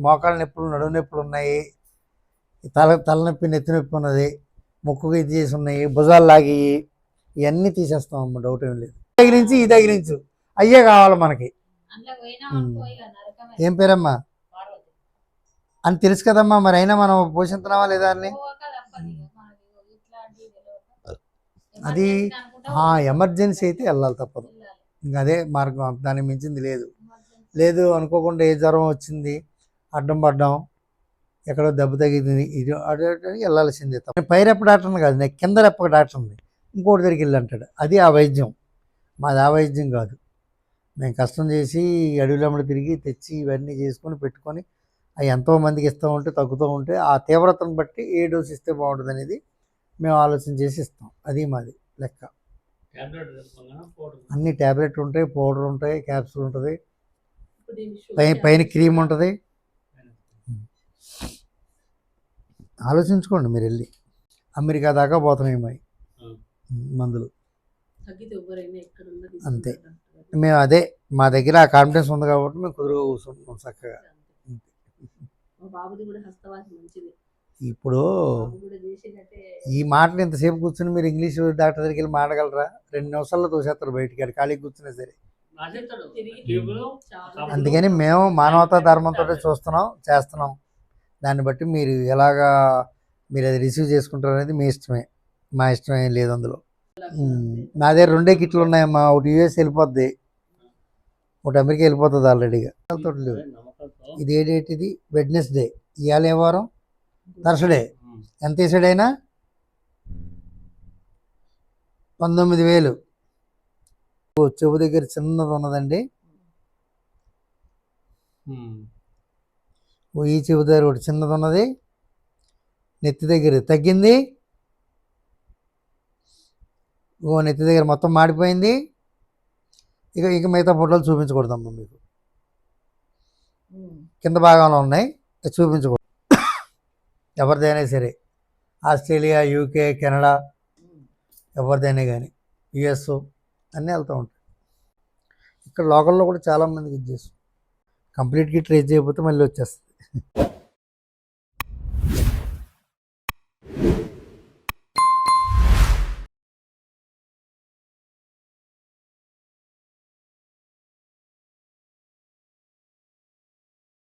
మోకాళ్ళ నొప్పులు, నడుము నొప్పులు ఉన్నాయి, తలనొప్పి, నెత్తి నొప్పి ఉన్నది, ముక్కుకు ఇది చేసి ఉన్నాయి, భుజాలు లాగి, ఇవన్నీ తీసేస్తాం అమ్మ, డౌట్ ఏం లేదు. తగిలించి ఈ తగిలించు అయ్యే కావాలి మనకి. ఏం పేరమ్మా అని తెలుసు కదమ్మా, మరి అయినా మనం పోషిస్తున్నావా లేదా అని. అది ఎమర్జెన్సీ అయితే వెళ్ళాలి, తప్పదు. ఇంకా అదే మార్గం, దానికి మించింది లేదు. లేదు అనుకోకుండా ఏ జ్వరం వచ్చింది, అడ్డం పడ్డాం, ఎక్కడో దెబ్బ తగ్గింది, ఇది అటు వెళ్ళాల్సిందే తప్ప. పైరెప్ప డాక్టర్ని కాదు, నాకు కింద రెప్ప డాక్టర్ ఉంది, ఇంకోటి దగ్గరికి వెళ్ళి అంటాడు. అది ఆ వైద్యం, మాది ఆ వైద్యం కాదు. మేము కష్టం చేసి అడవిలమ్మడి తిరిగి తెచ్చి ఇవన్నీ చేసుకొని పెట్టుకొని అవి ఎంతోమందికి ఇస్తూ ఉంటే తగ్గుతూ ఉంటే ఆ తీవ్రతను బట్టి ఏ డోస్ ఇస్తే బాగుంటుంది అనేది మేము ఆలోచన చేసి ఇస్తాం. అది మాది లెక్క. అన్ని ట్యాబ్లెట్లు ఉంటాయి, పౌడర్ ఉంటాయి, క్యాప్సూల్ ఉంటుంది, పైన క్రీమ్ ఉంటుంది. ఆలోచించుకోండి, మీరు వెళ్ళి అమెరికా దాకా పోతున్నాయి మందులు, అంతే. మేము అదే, మా దగ్గర ఆ కాన్ఫిడెన్స్ ఉంది కాబట్టి మేము కుదురుగా కూర్చుంటున్నాం చక్కగా. ఇప్పుడు ఈ మాటలు ఇంతసేపు కూర్చుని మీరు ఇంగ్లీష్ డాక్టర్ దగ్గరికి వెళ్ళి మాట్లాడగలరా? 2 నిమిషాల్లో తోసేస్తారు బయటికి, ఖాళీకి కూర్చున్నా సరే. అందుకని మేము మానవతా ధర్మంతో చూస్తున్నాం, చేస్తున్నాం. దాన్ని బట్టి మీరు ఎలాగా మీరు అది రిసీవ్ చేసుకుంటారు అనేది మీ ఇష్టమే, మా ఇష్టమే లేదు అందులో. నా దగ్గర 2 కిట్లు ఉన్నాయమ్మా, ఒకటి యూఎస్ వెళ్ళిపోద్ది, ఒకటి అమెరికా వెళ్ళిపోతుంది ఆల్రెడీగా. ఇది ఏ డేట్? ఇది వెడ్నెస్డే. ఇవాళ ఏ వారం? థర్స్డే. ఎంత వేసాడైనా? 19,000. చెవు దగ్గర చిన్నది ఉన్నదండి, ఈ చెవు దగ్గర ఒకటి చిన్నది ఉన్నది, నెత్తి దగ్గర తగ్గింది, నెత్తి దగ్గర మొత్తం మాడిపోయింది. ఇక మిగతా ఫోటోలు చూపించకూడదమ్మా మీకు, కింద భాగంలో ఉన్నాయి, చూపించకూడదు. ఎవరిదైనా సరే, ఆస్ట్రేలియా, యూకే, కెనడా, ఎవరిదైనా కానీ, యుఎస్ అన్నీ వెళ్తూ ఉంటాయి. ఇక్కడ లోకల్లో కూడా చాలామందికి ఇది చేస్తాం. కంప్లీట్గా ట్రేస్ చేయకపోతే మళ్ళీ వచ్చేస్తుంది.